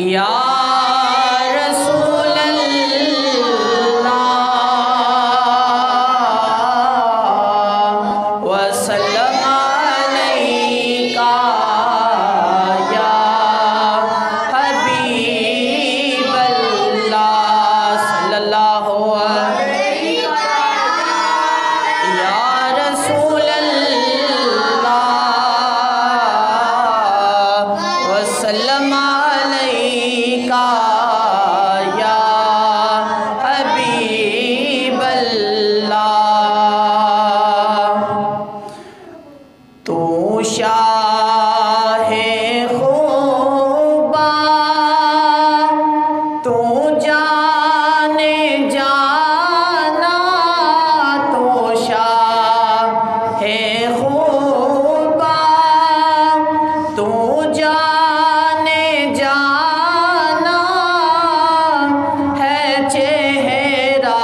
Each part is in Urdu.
یا رسول اللہ وسلم علیکا یا حبیب اللہ صلی اللہ علیہ یا رسول اللہ وسلم علیکا یا حبیب اللہ تو شاہ خوبا تو جانے جانا تو شاہ خوبا تو جانے جانا ہے چہرہ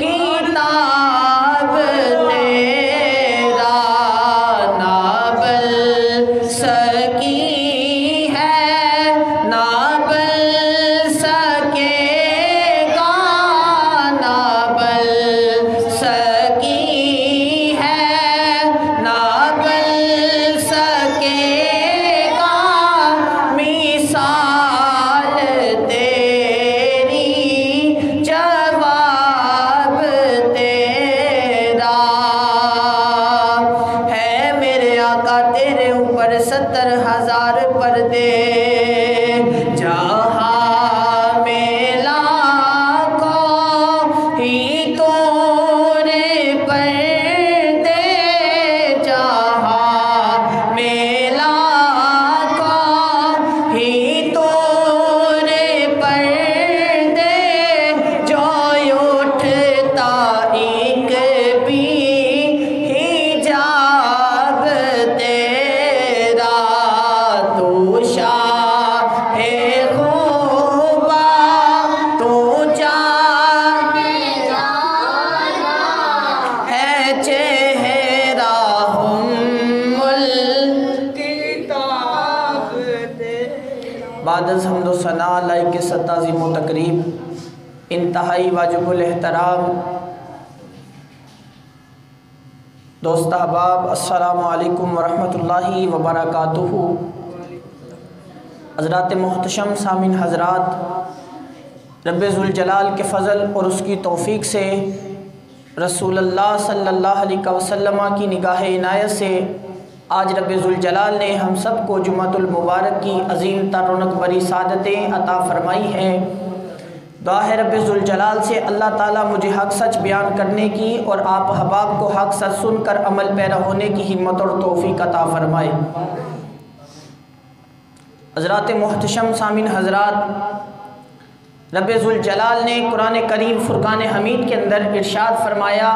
کتاب تیرا نہ بل سکی ہے نہ بل سکے گا نہ بل سکی ہے نہ بل سکے گا مثال تیری جواب تیرا ہے میرے آقا تیرے اوپر 70,000 پردے جہاں میں لاکھوں ہی تورے پردے جہاں میں لاکھوں ہی تورے پردے جو اٹھتا ایک بھی حجاب تیرا تو شاہ خوبا تو جانے جانا ہے چہرہ کتاب تیرا بعد از حمد و ثنا لائق ست عظیم و تقریب انتہائی واجب الاحترام دوست احباب السلام علیکم ورحمۃ اللہ وبرکاتہ حضرات محتشم سامعین حضرات رب ذوالجلال کے فضل اور اس کی توفیق سے رسول اللہ صلی اللہ علیہ وسلم کی نگاہ عنایت سے آج رب ذوالجلال نے ہم سب کو جمعۃ المبارک کی عظیم تر رونق بری سعادتیں عطا فرمائی ہیں دعا ہے رب ذوالجلال سے اللہ تعالیٰ مجھے حق سچ بیان کرنے کی اور آپ احباب کو حق سچ سن کر عمل پیرا ہونے کی ہمت اور توفیق عطا فرمائے حضرات محتشم سامعین حضرات رب ذوالجلال نے قرآن کریم فرقان حمید کے اندر ارشاد فرمایا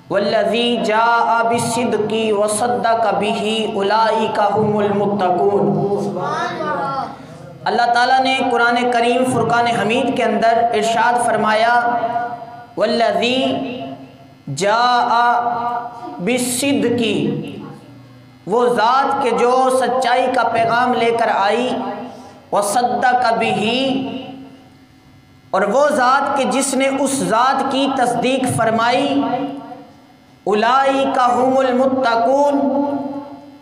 والذی جاء بالصدق وصدق به اولئک هم المتقون اللہ تعالیٰ نے قرآن کریم فرقان حمید کے اندر ارشاد فرمایا والذی جاء بالصدق وہ ذات کے جو سچائی کا پیغام لے کر آئی وصدق به اور وہ ذات کہ جس نے اس ذات کی تصدیق فرمائی اولئک هم المتقون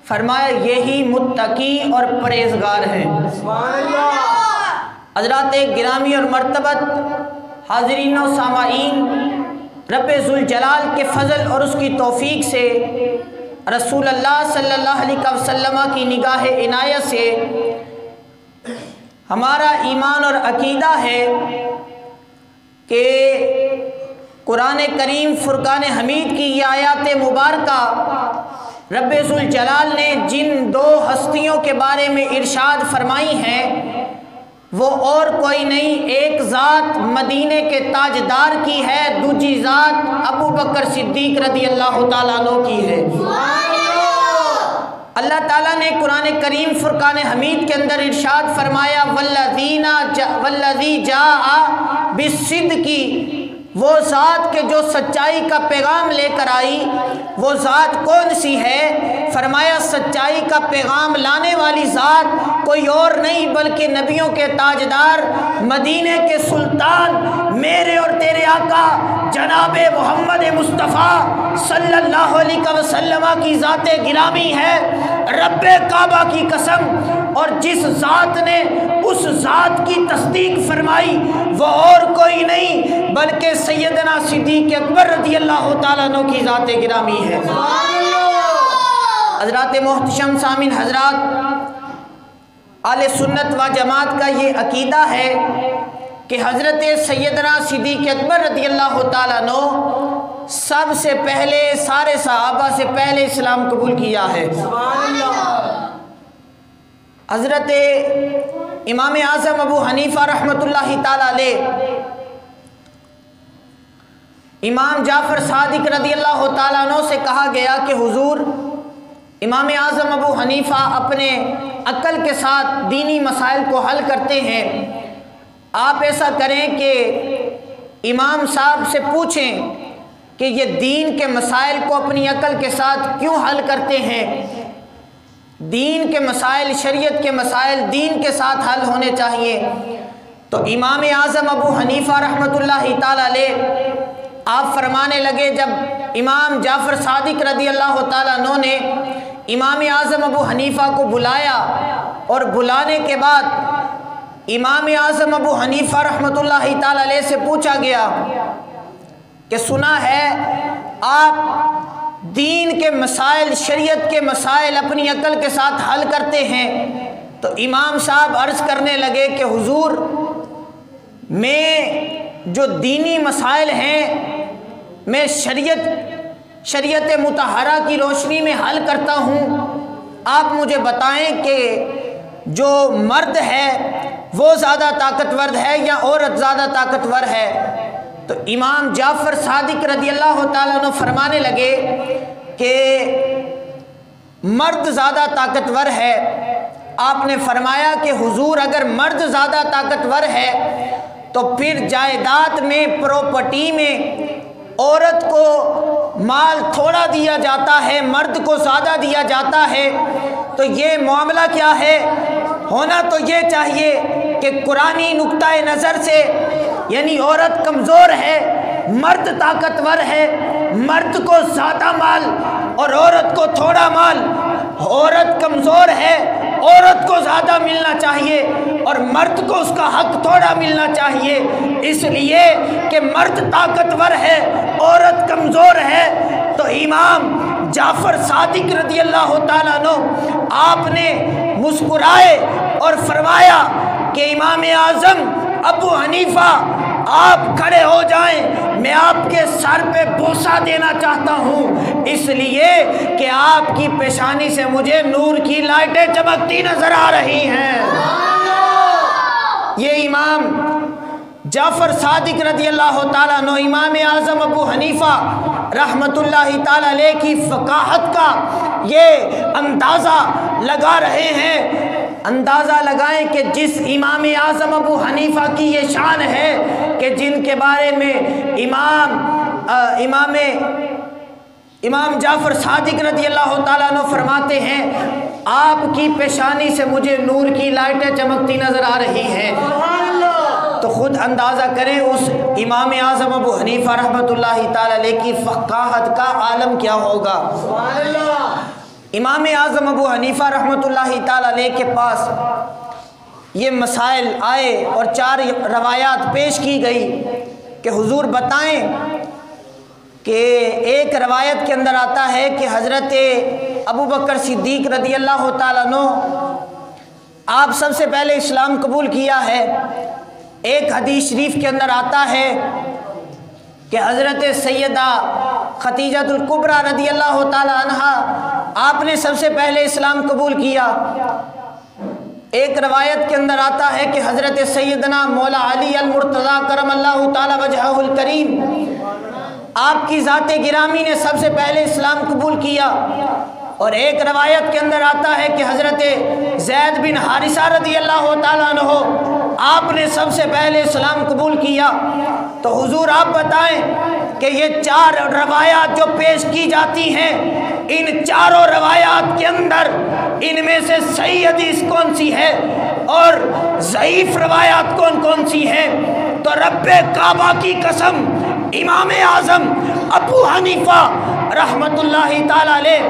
فرمایا یہی متقی اور پرہیزگار ہیں حضرات گرامی اور مرتبت حاضرین و سامعین رب ذوالجلال کے فضل اور اس کی توفیق سے رسول اللہ صلی اللہ علیہ وسلم کی نگاہ عنایت سے ہمارا ایمان اور عقیدہ ہے کہ قرآن کریم فرقان حمید کی یہ آیات مبارکہ رب ذوالجلال نے جن دو ہستیوں کے بارے میں ارشاد فرمائی ہیں وہ اور کوئی نہیں ایک ذات مدینے کے تاجدار کی ہے دوسری ذات ابو بکر صدیق رضی اللہ تعالیٰ عنہ کی ہے اللہ تعالیٰ نے قرآن کریم فرقان حمید کے اندر ارشاد فرمایا والذی جاء بالصدق وہ ذات کے جو سچائی کا پیغام لے کر آئی وہ ذات کون سی ہے؟ فرمایا سچائی کا پیغام لانے والی ذات کوئی اور نہیں بلکہ نبیوں کے تاجدار، مدینے کے سلطان، میرے اور تیرے آقا جناب محمد مصطفیٰ صلی اللہ علیہ وسلم کی ذات گرامی ہے۔ رب کعبہ کی قسم، اور جس ذات نے اس ذات کی تصدیق فرمائی وہ اور کوئی نہیں بلکہ سیدنا صدیق اکبر رضی اللہ تعالیٰ عنہ کی ذات گرامی ہے۔ حضرات محتشم سامعین حضرات، اہل سنت و جماعت کا یہ عقیدہ ہے کہ حضرت سیدنا صدیق اکبر رضی اللہ تعالیٰ عنہ سب سے پہلے سارے صحابہ سے پہلے اسلام قبول کیا ہے۔ حضرت امام اعظم ابو حنیفہ رحمۃ اللہ تعالیٰ علیہ امام جعفر صادق رضی اللہ تعالیٰ عنہ سے کہا گیا کہ حضور امام اعظم ابو حنیفہ اپنے عقل کے ساتھ دینی مسائل کو حل کرتے ہیں، آپ ایسا کریں کہ امام صاحب سے پوچھیں کہ یہ دین کے مسائل کو اپنی عقل کے ساتھ کیوں حل کرتے ہیں؟ دین کے مسائل، شریعت کے مسائل دین کے ساتھ حل ہونے چاہیے۔ تو امام اعظم ابو حنیفہ رحمۃ اللہ تعالیٰ علیہ آپ فرمانے لگے، جب امام جعفر صادق رضی اللہ تعالیٰ عنہ نے امام اعظم ابو حنیفہ کو بلایا اور بلانے کے بعد امام اعظم ابو حنیفہ رحمۃ اللہ تعالیٰ علیہ سے پوچھا گیا کہ سنا ہے آپ دین کے مسائل، شریعت کے مسائل اپنی عقل کے ساتھ حل کرتے ہیں؟ تو امام صاحب عرض کرنے لگے کہ حضور میں جو دینی مسائل ہیں میں شریعت مطہرہ کی روشنی میں حل کرتا ہوں۔ آپ مجھے بتائیں کہ جو مرد ہے وہ زیادہ طاقتور ہے یا عورت زیادہ طاقتور ہے؟ تو امام جعفر صادق رضی اللہ تعالیٰ عنہ فرمانے لگے کہ مرد زیادہ طاقتور ہے۔ آپ نے فرمایا کہ حضور اگر مرد زیادہ طاقتور ہے تو پھر جائیداد میں، پراپرٹی میں عورت کو مال تھوڑا دیا جاتا ہے، مرد کو زیادہ دیا جاتا ہے، تو یہ معاملہ کیا ہے؟ ہونا تو یہ چاہیے کہ قرآنی نقطہ نظر سے یعنی عورت کمزور ہے، مرد طاقتور ہے، مرد کو زیادہ مال اور عورت کو تھوڑا مال، عورت کمزور ہے، عورت کو زیادہ ملنا چاہیے اور مرد کو اس کا حق تھوڑا ملنا چاہیے، اس لیے کہ مرد طاقتور ہے، عورت کمزور ہے۔ تو امام جعفر صادق رضی اللہ تعالیٰ عنہ آپ نے مسکرائے اور فرمایا کہ امام اعظم ابو حنیفہ آپ کھڑے ہو جائیں، میں آپ کے سر پہ بوسہ دینا چاہتا ہوں، اس لیے کہ آپ کی پیشانی سے مجھے نور کی لائٹیں چمکتی نظر آ رہی ہیں۔ یہ امام جعفر صادق رضی اللہ تعالیٰ عنہ امام اعظم ابو حنیفہ رحمۃ اللہ تعالیٰ علیہ کی فقاہت کا یہ اندازہ لگا رہے ہیں۔ اندازہ لگائیں کہ جس امام اعظم ابو حنیفہ کی یہ شان ہے کہ جن کے بارے میں امام جعفر صادق رضی اللہ تعالیٰ عنہ فرماتے ہیں آپ کی پیشانی سے مجھے نور کی لائٹیں چمکتی نظر آ رہی ہیں، تو خود اندازہ کریں اس امام اعظم ابو حنیفہ رحمۃ اللہ تعالیٰ علیہ کی فقاہت کا عالم کیا ہوگا۔ امام اعظم ابو حنیفہ رحمۃ اللہ تعالیٰ علیہ کے پاس یہ مسائل آئے اور 4 روایات پیش کی گئی کہ حضور بتائیں کہ ایک روایت کے اندر آتا ہے کہ حضرت ابو بکر صدیق رضی اللہ تعالیٰ عنہ آپ سب سے پہلے اسلام قبول کیا ہے۔ ایک حدیث شریف کے اندر آتا ہے کہ حضرت سیدہ خدیجہ الکبریٰ رضی اللہ تعالی عنہا آپ نے سب سے پہلے اسلام قبول کیا۔ ایک روایت کے اندر آتا ہے کہ حضرت سیدنا مولا علی المرتضیٰ کرم اللہ تعالی وجہہ الکریم آپ کی ذات گرامی نے سب سے پہلے اسلام قبول کیا۔ اور ایک روایت کے اندر آتا ہے کہ حضرت زید بن حارثہ رضی اللہ تعالیٰ عنہ آپ نے سب سے پہلے اسلام قبول کیا، تو حضور آپ بتائیں کہ یہ 4 روایات جو پیش کی جاتی ہیں، ان چاروں روایات کے اندر ان میں سے صحیح حدیث کون سی ہے اور ضعیف روایات کون کون سی ہیں؟ تو رب کعبہ کی قسم امام اعظم ابو حنیفہ رحمت اللہ تعالی علیہ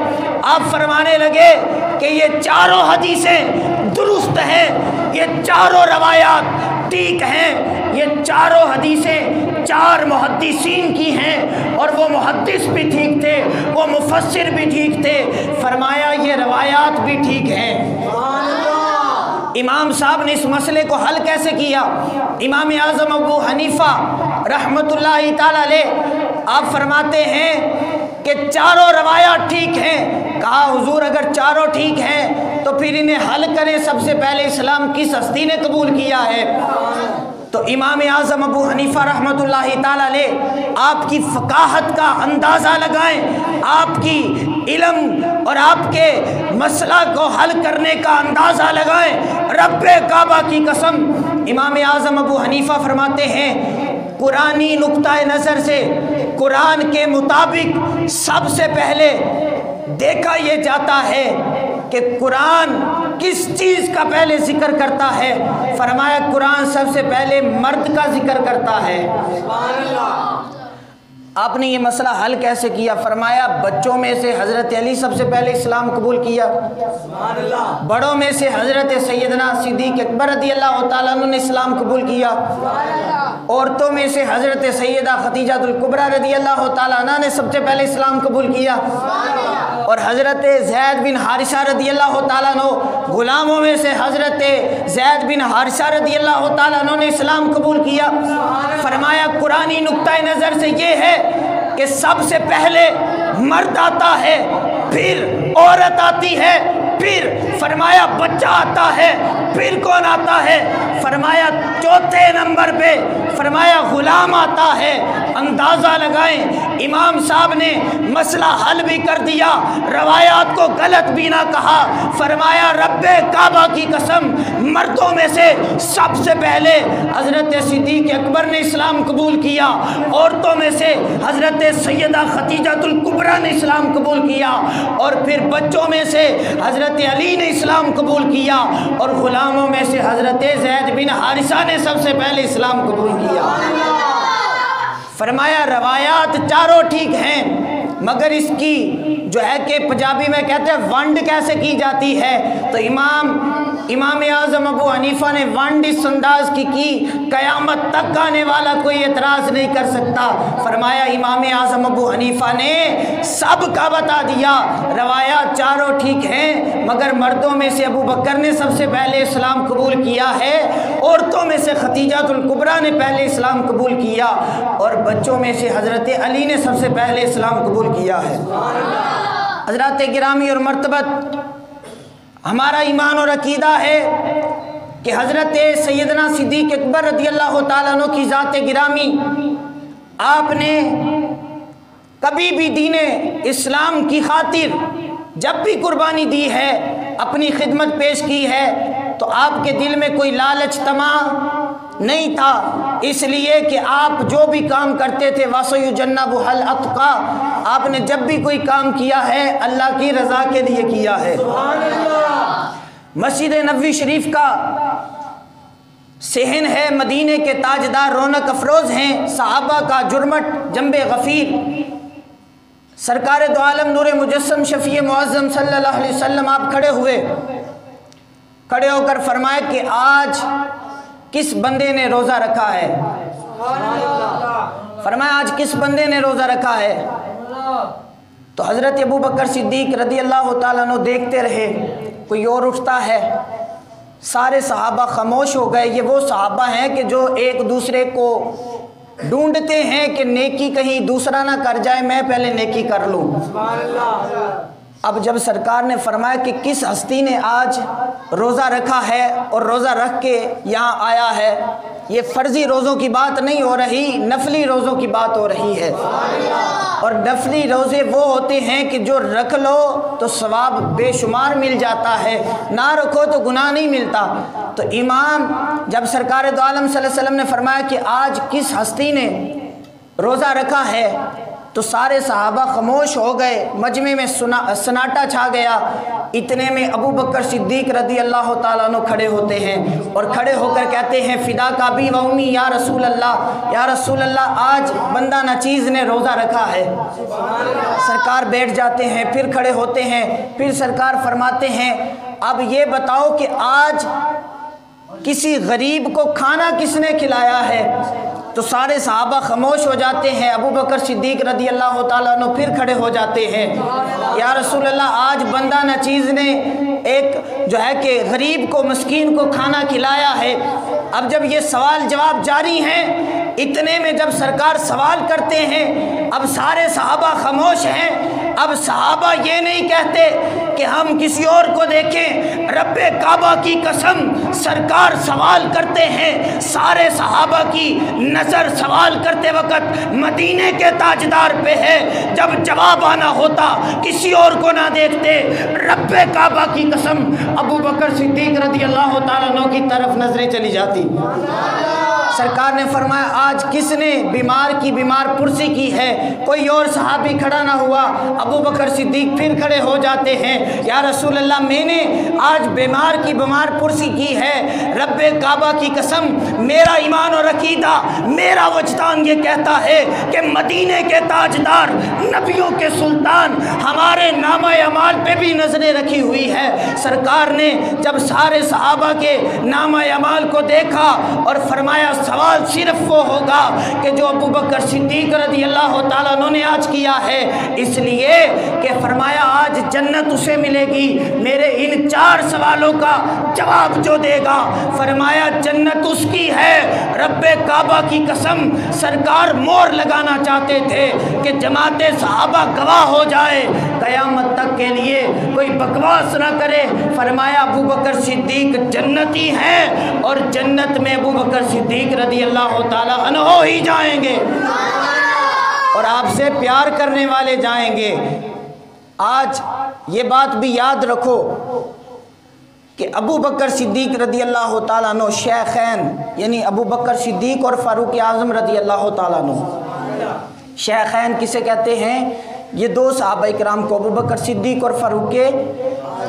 آپ فرمانے لگے کہ یہ چاروں حدیثیں درست ہیں، یہ چاروں روایات ٹھیک ہیں، یہ چاروں حدیثیں 4 محدثین کی ہیں، اور وہ محدث بھی ٹھیک تھے، وہ مفسر بھی ٹھیک تھے، فرمایا یہ روایات بھی ٹھیک ہیں۔ امام صاحب نے اس مسئلے کو حل کیسے کیا؟ امام اعظم ابو حنیفہ رحمت اللہ تعالی علیہ آپ فرماتے ہیں کہ چاروں روایات ٹھیک ہیں۔ کہا حضور اگر چاروں ٹھیک ہیں تو پھر انہیں حل کریں، سب سے پہلے اسلام کس ہستی نے قبول کیا ہے؟ تو امام اعظم ابو حنیفہ رحمت اللہ تعالی علیہ آپ کی فقاہت کا اندازہ لگائیں، آپ کی علم اور آپ کے مسئلہ کو حل کرنے کا اندازہ لگائیں۔ رب کعبہ کی قسم امام اعظم ابو حنیفہ فرماتے ہیں قرآنی نقطہ نظر سے، قرآن کے مطابق سب سے پہلے دیکھا یہ جاتا ہے کہ قرآن کس چیز کا پہلے ذکر کرتا ہے؟ فرمایا قرآن سب سے پہلے مرد کا ذکر کرتا ہے۔ آپ نے یہ مسئلہ حل کیسے کیا؟ فرمایا بچوں میں سے حضرت علی سب سے پہلے اسلام قبول کیا، بڑوں میں سے حضرت سیدنا صدیق اکبر رضی اللہ تعالیٰ عنہ نے اسلام قبول کیا، عورتوں میں سے حضرت سیدہ خدیجہ الکبریٰ رضی اللہ تعالیٰ عنہ نے سب سے پہلے اسلام قبول کیا، اور حضرت زید بن حارثہ رضی اللہ تعالیٰ عنہ غلاموں میں سے حضرت زید بن حارثہ رضی اللہ تعالیٰ عنہ نے اسلام قبول کیا۔ فرمایا قرآنی نقطہ نظر سے یہ ہے کہ سب سے پہلے مرد آتا ہے، پھر عورت آتی ہے، پھر فرمایا بچہ آتا ہے، پھر کون آتا ہے؟ فرمایا چوتھے نمبر پہ فرمایا غلام آتا ہے۔ اندازہ لگائیں امام صاحب نے مسئلہ حل بھی کر دیا، روایات کو غلط بھی نہ کہا۔ فرمایا رب کعبہ کی قسم مردوں میں سے سب سے پہلے حضرت صدیق اکبر نے اسلام قبول کیا، عورتوں میں سے حضرت سیدہ خدیجہ الکبریٰ نے اسلام قبول کیا، اور پھر بچوں میں سے حضرت علی نے اسلام قبول کیا، اور غلاموں میں سے حضرت زید بن حارثہ نے سب سے پہلے اسلام قبول کیا۔ فرمایا روایات چاروں ٹھیک ہیں، مگر اس کی جو ہے کہ پنجابی میں کہتے ہیں ونڈ کیسے کی جاتی ہے؟ تو امام اعظم ابو حنیفہ نے ونڈ اس انداز کی قیامت تک آنے والا کوئی اعتراض نہیں کر سکتا۔ فرمایا امام اعظم ابو حنیفہ نے سب کا بتا دیا، روایات چاروں ٹھیک ہیں، مگر مردوں میں سے ابو بکر نے سب سے پہلے اسلام قبول کیا ہے، عورتوں میں سے خدیجہ الکبریٰ نے پہلے اسلام قبول کیا، اور بچوں میں سے حضرت علی نے سب سے پہلے اسلام قبول کیا ہے۔ حضرات گرامی اور مرتبت، ہمارا ایمان اور عقیدہ ہے کہ حضرت سیدنا صدیق اکبر رضی اللہ تعالیٰ عنہ کی ذات گرامی، آپ نے کبھی بھی دین اسلام کی خاطر جب بھی قربانی دی ہے، اپنی خدمت پیش کی ہے، تو آپ کے دل میں کوئی لالچ طمع نہیں تھا، اس لیے کہ آپ جو بھی کام کرتے تھے وَسَيُجَنَّبُهَا الْأَتْقَى، آپ نے جب بھی کوئی کام کیا ہے اللہ کی رضا کے لیے کیا ہے۔ مسجد نبوی شریف کا صحن ہے، مدینے کے تاجدار رونق افروز ہیں، صحابہ کا جرمٹ جنب غفیر، سرکار دو عالم نور مجسم شفیع معظم صلی اللہ علیہ وسلم آپ کھڑے ہو کر فرمائے کہ آج کس بندے نے روزہ رکھا ہے؟ فرمایا آج کس بندے نے روزہ رکھا ہے؟ تو حضرت ابو بکر صدیق رضی اللہ تعالیٰ عنہ دیکھتے رہے، کوئی اور اٹھتا ہے، سارے صحابہ خاموش ہو گئے۔ یہ وہ صحابہ ہیں کہ جو ایک دوسرے کو ڈھونڈتے ہیں کہ نیکی کہیں دوسرا نہ کر جائے، میں پہلے نیکی کر لوں۔ اب جب سرکار نے فرمایا کہ کس ہستی نے آج روزہ رکھا ہے اور روزہ رکھ کے یہاں آیا ہے، یہ فرضی روزوں کی بات نہیں ہو رہی، نفلی روزوں کی بات ہو رہی ہے۔ اور نفلی روزے وہ ہوتے ہیں کہ جو رکھ لو تو ثواب بے شمار مل جاتا ہے، نہ رکھو تو گناہ نہیں ملتا۔ تو امام جب سرکار دو عالم صلی اللہ علیہ وسلم نے فرمایا کہ آج کس ہستی نے روزہ رکھا ہے، تو سارے صحابہ خاموش ہو گئے، مجمع میں سناٹا چھا گیا۔ اتنے میں ابو بکر صدیق رضی اللہ تعالیٰ عنہ کھڑے ہوتے ہیں اور کھڑے ہو کر کہتے ہیں فدا کا ابی و امی یا رسول اللہ، یا رسول اللہ آج بندہ ناچیز نے روزہ رکھا ہے۔ سرکار بیٹھ جاتے ہیں، پھر کھڑے ہوتے ہیں، پھر سرکار فرماتے ہیں اب یہ بتاؤ کہ آج کسی غریب کو کھانا کس نے کھلایا ہے؟ تو سارے صحابہ خاموش ہو جاتے ہیں۔ ابو بکر صدیق رضی اللہ تعالیٰ عنہ پھر کھڑے ہو جاتے ہیں، یا رسول اللہ آج بندہ ناچیز نے ایک جو ہے کہ غریب کو مسکین کو کھانا کھلایا ہے۔ اب جب یہ سوال جواب جاری ہیں، اتنے میں جب سرکار سوال کرتے ہیں، اب سارے صحابہ خاموش ہیں۔ اب صحابہ یہ نہیں کہتے کہ ہم کسی اور کو دیکھیں، رب کعبہ کی قسم سرکار سوال کرتے ہیں، سارے صحابہ کی نظر سوال کرتے وقت مدینے کے تاجدار پہ ہے۔ جب جواب آنا ہوتا کسی اور کو نہ دیکھتے، رب کعبہ کی قسم ابو بکر صدیق رضی اللہ تعالیٰ عنہ کی طرف نظریں چلی جاتی۔ سرکار نے فرمایا آج کس نے بیمار کی بیمار پرسی کی ہے؟ کوئی اور صحابی کھڑا نہ ہوا۔ ابو بکر صدیق پھر کھڑے ہو جاتے ہیں، یا رسول اللہ میں نے آج بیمار کی بیمار پرسی کی ہے، رب کعبہ کی قسم میرا ایمان اور عقیدہ میرا وجدان یہ کہتا ہے کہ مدینے کے تاجدار نبیوں کے سلطان ہمارے نامہ اعمال پہ بھی نظریں رکھی ہوئی ہے۔ سرکار نے جب سارے صحابہ کے نامہ اعمال کو دیکھا اور فرمایا سوال صرف وہ ہوگا کہ جو ابو بکر صدیق رضی اللہ تعالیٰ عنہ نے آج کیا ہے، اس لیے کہ فرمایا آج جنت اسے ملے گی میرے ان 4 سوالوں کا جواب جو دے گا۔ فرمایا جنت اس کی ہے، رب کعبہ کی قسم سرکار مور لگانا چاہتے تھے کہ جماعت صحابہ گواہ ہو جائے، قیامت تک کے لیے کوئی بکواس نہ کرے۔ فرمایا ابو بکر صدیق جنتی ہیں اور جنت میں ابو بکر صدیق رضی اللہ تعالیٰ عنہ ہی جائیں گے اور آپ سے پیار کرنے والے جائیں گے۔ آج یہ بات بھی یاد رکھو کہ ابو بکر صدیق رضی اللہ تعالیٰ عنہ شیخین، یعنی ابو بکر صدیق اور فاروق اعظم رضی اللہ تعالیٰ عنہ۔ شیخین کسے کہتے ہیں؟ یہ 2 صحابہ کرام کو، ابو بکر صدیق اور فاروق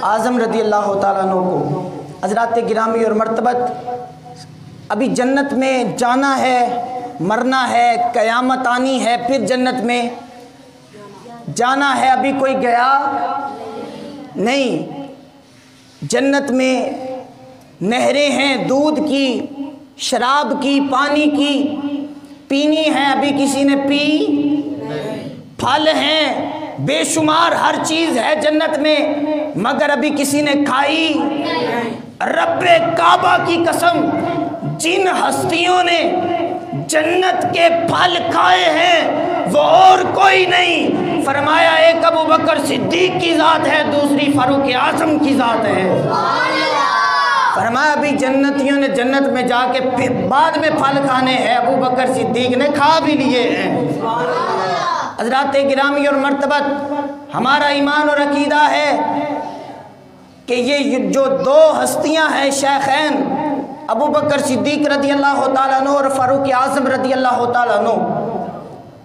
اعظم رضی اللہ تعالیٰ عنہ کو۔ حضرات گرامی اور مرتبت، ابھی جنت میں جانا ہے، مرنا ہے، قیامت آنی ہے، پھر جنت میں جانا ہے، ابھی کوئی گیا نہیں۔ جنت میں نہریں ہیں دودھ کی، شراب کی، پانی کی، پینی ہے، ابھی کسی نے پی، پھل ہیں بے شمار، ہر چیز ہے جنت میں، مگر ابھی کسی نے کھائی۔ رب کعبہ کی قسم جن ہستیوں نے جنت کے پھل کھائے ہیں وہ اور کوئی نہیں۔ فرمایا ایک ابو بکر صدیق کی ذات ہے، دوسری فاروق اعظم کی ذات ہے۔ فرمایا ابھی جنتیوں نے جنت میں جا کے پھر بعد میں پھل کھانے ہیں، ابو بکر صدیق نے کھا بھی لیے ہیں۔ حضرات گرامی اور مرتبت، ہمارا ایمان اور عقیدہ ہے کہ یہ جو 2 ہستیاں ہیں شیخین، ابو بکر صدیق رضی اللہ تعالیٰ عنہ اور فاروق اعظم رضی اللہ تعالیٰ عنہ،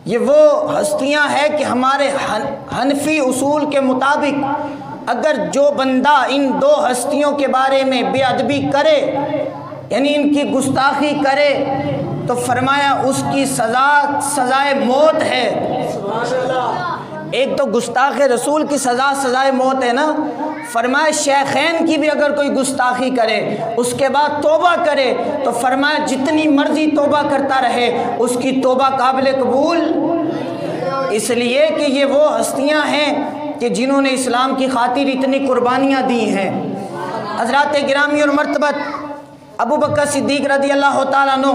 یہ وہ ہستیاں ہیں کہ ہمارے حنفی اصول کے مطابق اگر جو بندہ ان 2 ہستیوں کے بارے میں بے ادبی کرے، یعنی ان کی گستاخی کرے، تو فرمایا اس کی سزائے موت ہے۔ ایک تو گستاخ رسول کی سزائے موت ہے نا، فرمایا شیخین کی بھی اگر کوئی گستاخی کرے اس کے بعد توبہ کرے تو فرمایا جتنی مرضی توبہ کرتا رہے اس کی توبہ قابل قبول، اس لیے کہ یہ وہ ہستیاں ہیں کہ جنہوں نے اسلام کی خاطر اتنی قربانیاں دی ہیں۔ حضرات گرامی اور مرتبت، ابو بکر صدیق رضی اللہ تعالیٰ عنہ،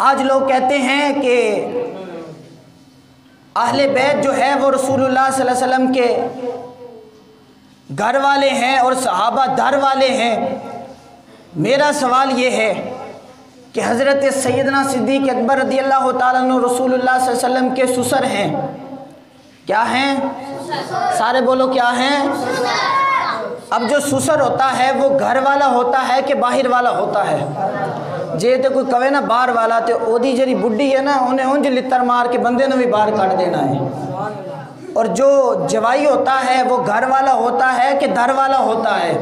آج لوگ کہتے ہیں کہ اہل بیت جو ہے وہ رسول اللہ صلی اللہ علیہ وسلم کے گھر والے ہیں اور صحابہ در والے ہیں۔ میرا سوال یہ ہے کہ حضرت سیدنا صدیق اکبر رضی اللہ تعالیٰ عنہ رسول اللہ صلی اللہ علیہ وسلم کے سسر ہیں، کیا ہیں؟ سارے بولو کیا ہیں؟ اب جو سسر ہوتا ہے وہ گھر والا ہوتا ہے کہ باہر والا ہوتا ہے؟ جے تے کوئی کہے نا باہر والا تے او دی جڑی بڈھی ہے نا انہیں اونج لتر مار کے بندے نے بھی باہر کٹ دینا ہے. اور جو جوائی ہوتا ہے وہ گھر والا ہوتا ہے کہ در والا ہوتا ہے؟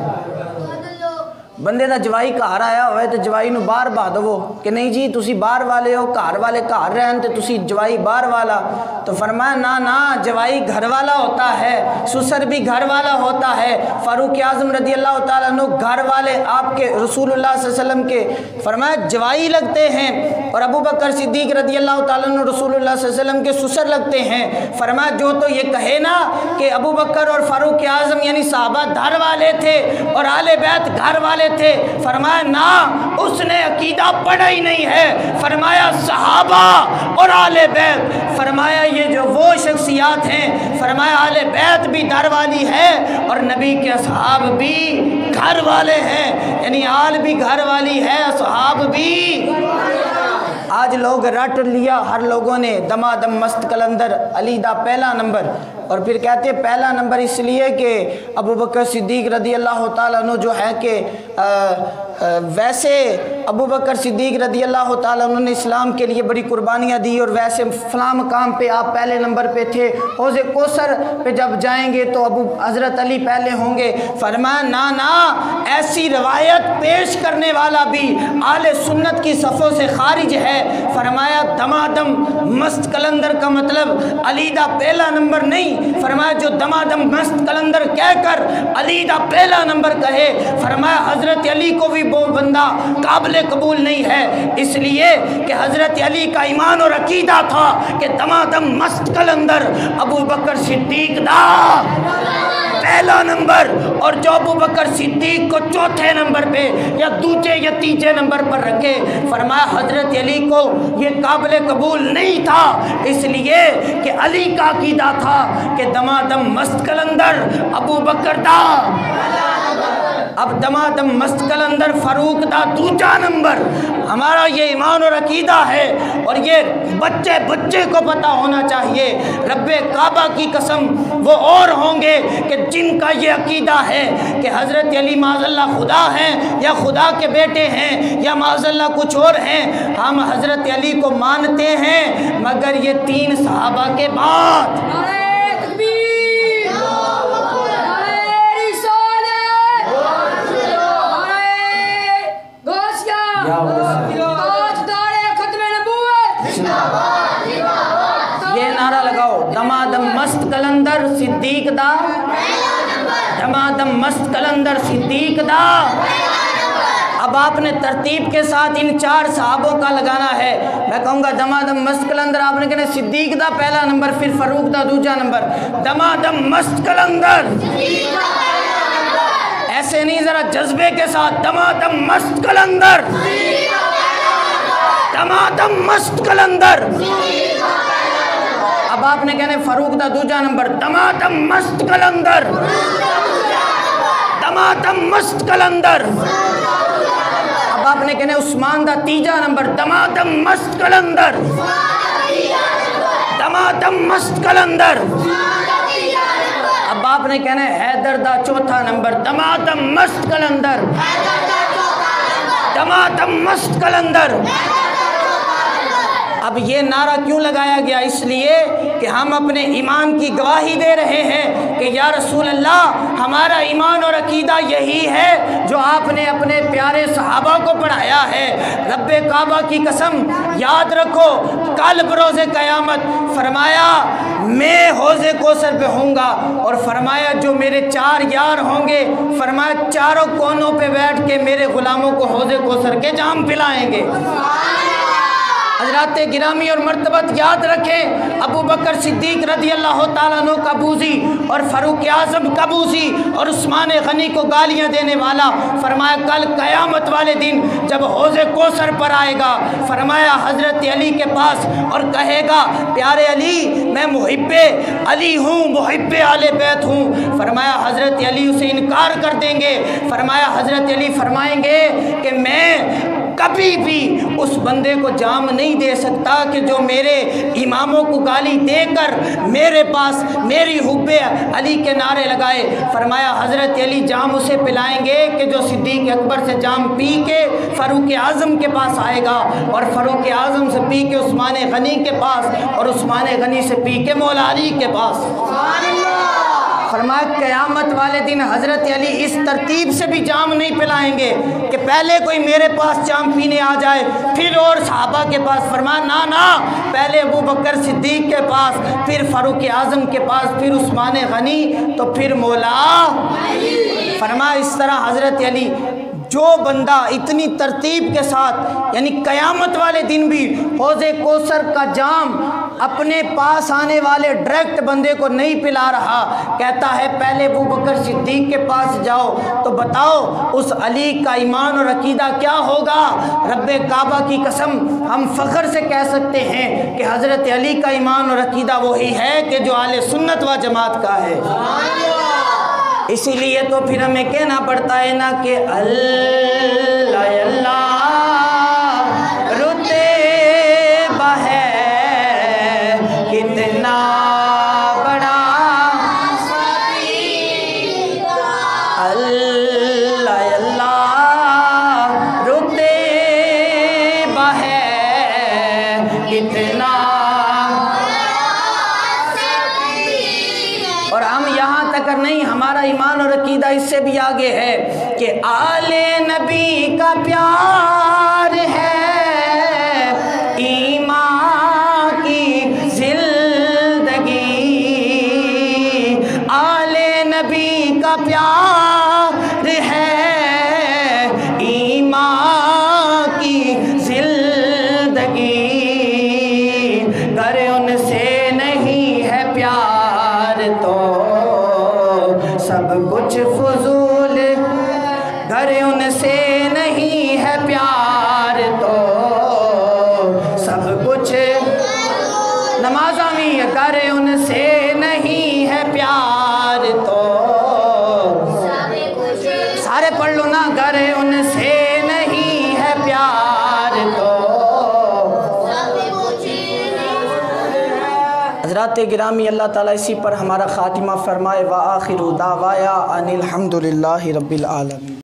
بندے دا جوائی گھر آیا ہوئے تو جوائی نو باہر بہا دو کہ نہیں جی تسی باہر والے ہو، گھر والے گھر رہن تے تسی جوائی باہر والا. تو فرمایا نا نا، جوائی گھر والا ہوتا ہے، سسر بھی گھر والا ہوتا ہے. فاروق اعظم رضی اللہ تعالیٰ عنہ گھر والے آپ کے رسول اللہ صلی اللہ علیہ وسلم کے فرمایا جوائی لگتے ہیں، اور ابو بکر صدیق رضی اللہ تعالیٰ عنہ رسول اللہ صلی اللہ علیہ وسلم کے سسر لگتے ہیں. فرمایا جو تو یہ کہے نا کہ ابو بکر اور فاروق اعظم یعنی صحابہ گھر والے تھے اور آل بیت گھر والے تھے، فرمایا نا، اس نے عقیدہ پڑھا ہی نہیں ہے. فرمایا صحابہ اور آل بیت، فرمایا یہ جو وہ شخصیات ہیں، فرمایا آل بیت بھی گھر والی ہے اور نبی کے اصحاب بھی گھر والے ہیں، یعنی آل بھی گھر والی ہے، اصحاب بھی. آج لوگ رٹ لیا ہر لوگوں نے دمادم مست کلندر علی دا پہلا نمبر، اور پھر کہتے ہیں پہلا نمبر اس لیے کہ ابو بکر صدیق رضی اللہ تعالیٰ عنہ جو ہے کہ ویسے ابو بکر صدیق رضی اللہ تعالیٰ عنہ نے اسلام کے لیے بڑی قربانیاں دی، اور ویسے فلاں مقام پہ آپ پہلے نمبر پہ تھے، حوض کوثر پہ جب جائیں گے تو ابو حضرت علی پہلے ہوں گے. فرمایا نا نا، ایسی روایت پیش کرنے والا بھی آل سنت کی صفوں سے خارج ہے. فرمایا دمادم مست کلندر کا مطلب علی دا پہلا نمبر نہیں، فرمایا جو دمادم مست کلندر کہہ کر علی دا پہلا نمبر کہے، فرمایا حضرت علی کو بھی وہ بندہ قابل قبول نہیں ہے، اس لیے کہ حضرت علی کا ایمان اور عقیدہ تھا کہ دمادم مست کلندر ابو بکر صدیق دا پہلا نمبر، اور جو ابو بکر صدیق کو چوتھے نمبر پہ یا دوسرے یا تیسرے نمبر پر رکھے، فرمایا حضرت علی کو یہ قابل قبول نہیں تھا، اس لیے کہ علی کا عقیدہ تھا کہ دمادم مست کلندر ابو بکر دا، اب دمادم مست کلندر فاروق دا دوسرا نمبر. ہمارا یہ ایمان اور عقیدہ ہے، اور یہ بچے بچے کو پتہ ہونا چاہیے. رب کعبہ کی قسم وہ اور ہوں گے کہ جن کا یہ عقیدہ ہے کہ حضرت علی معاذ اللہ خدا ہیں یا خدا کے بیٹے ہیں یا معاذ اللہ کچھ اور ہیں. ہم حضرت علی کو مانتے ہیں مگر یہ تین صحابہ کے بعد. یہ نعرہ لگاؤ، دمادم مست کلندر صدیق دا، دمادم مست کلندر صدیق دا. اب آپ نے ترتیب کے ساتھ ان چار صحابوں کا لگانا ہے. میں کہوں گا دمادم مست کلندر، آپ نے کہنا صدیق دا پہلا نمبر، پھر فاروق دا دوسرا نمبر. دمادم مست کلندر، ایسے نہیں، ذرا جذبے کے ساتھ دمادم مست کلندر، دمادم مست کلندر. اب آپ نے کہنا فاروق دا دوسرا نمبر، دمادم مست کلندر، دمادم مست کلندر. اب آپ نے کہنا عثمان دا تیسرا نمبر، دمادم مست کلندر، دمادم مست کلندر. اب آپ نے کہنا حیدر دا چوتھا نمبر، دمادم مست کلندر، دمادم مست کلندر. اب یہ نعرہ کیوں لگایا گیا؟ اس لیے کہ ہم اپنے ایمان کی گواہی دے رہے ہیں کہ یا رسول اللہ، ہمارا ایمان اور عقیدہ یہی ہے جو آپ نے اپنے پیارے صحابہ کو پڑھایا ہے. رب کعبہ کی قسم یاد رکھو، کل بروز قیامت فرمایا میں حوض کوثر پہ ہوں گا، اور فرمایا جو میرے چار یار ہوں گے، فرمایا چاروں کونوں پہ بیٹھ کے میرے غلاموں کو حوض کوثر کے جام پلائیں گے. حضرات گرامی اور مرتبت یاد رکھیں، ابو بکر صدیق رضی اللہ تعالیٰ عنہ کا بوزی اور فاروق اعظم کا بوزی اور عثمان غنی کو گالیاں دینے والا، فرمایا کل قیامت والے دن جب حوض کوثر پر آئے گا، فرمایا حضرت علی کے پاس اور کہے گا پیارے علی میں محب علی ہوں، محب آل بیت ہوں. فرمایا حضرت علی اسے انکار کر دیں گے. فرمایا حضرت علی فرمائیں گے کہ میں کبھی بھی اس بندے کو جام نہیں دے سکتا کہ جو میرے اماموں کو گالی دے کر میرے پاس میری حب علی کے نعرے لگائے۔ فرمایا حضرت علی جام اسے پلائیں گے کہ جو صدیق اکبر سے جام پی کے فاروق اعظم کے پاس آئے گا، اور فاروق اعظم سے پی کے عثمان غنی کے پاس، اور عثمان غنی سے پی کے مولا علی کے پاس۔ فرمایا قیامت والے دن حضرت علی اس ترتیب سے بھی جام نہیں پلائیں گے کہ پہلے کوئی میرے پاس جام پینے آ جائے پھر اور صحابہ کے پاس۔ فرمایا نا، پہلے ابو بکر صدیق کے پاس، پھر فاروق اعظم کے پاس، پھر عثمان غنی، تو پھر مولا۔ فرمایا اس طرح حضرت علی جو بندہ اتنی ترتیب کے ساتھ، یعنی قیامت والے دن بھی حوض کوثر کا جام اپنے پاس آنے والے ڈائریکٹ بندے کو نہیں پلا رہا، کہتا ہے پہلے ابو بکر صدیق کے پاس جاؤ تو بتاؤ اس علی کا ایمان اور عقیدہ کیا ہوگا۔ رب کعبہ کی قسم ہم فخر سے کہہ سکتے ہیں کہ حضرت علی کا ایمان اور عقیدہ وہی ہے کہ جو اہل سنت و جماعت کا ہے۔ اسی لیے تو پھر ہمیں کہنا پڑتا ہے نا کہ اللہ اللہ رتبہ ہے کتنا بڑا، اللہ اللہ رتبہ ہے کتنا، اور ہم یہاں تک نہیں، ہمارا ایمان اور عقیدہ اس سے بھی آگے ہے کہ آل نبی کا پیار ہے ایمان کی زندگی، آل نبی کا پیار ہے ایمان کی زندگی، گر ان سے نہیں ہے پیار تو سب کچھ فضول، گر ان سے نہیں ہے پیار تو سب کچھ، نماز آمی، گر ان سے نہیں ہے پیار تو سارے پڑھ لو نا، گر ان سے نہیں ہے پیار تو۔ حضرات گرامی، اللہ تعالیٰ اسی پر ہمارا خاتمہ فرمائے۔ وآخر دعوایا ان الحمد للہ رب العالمین۔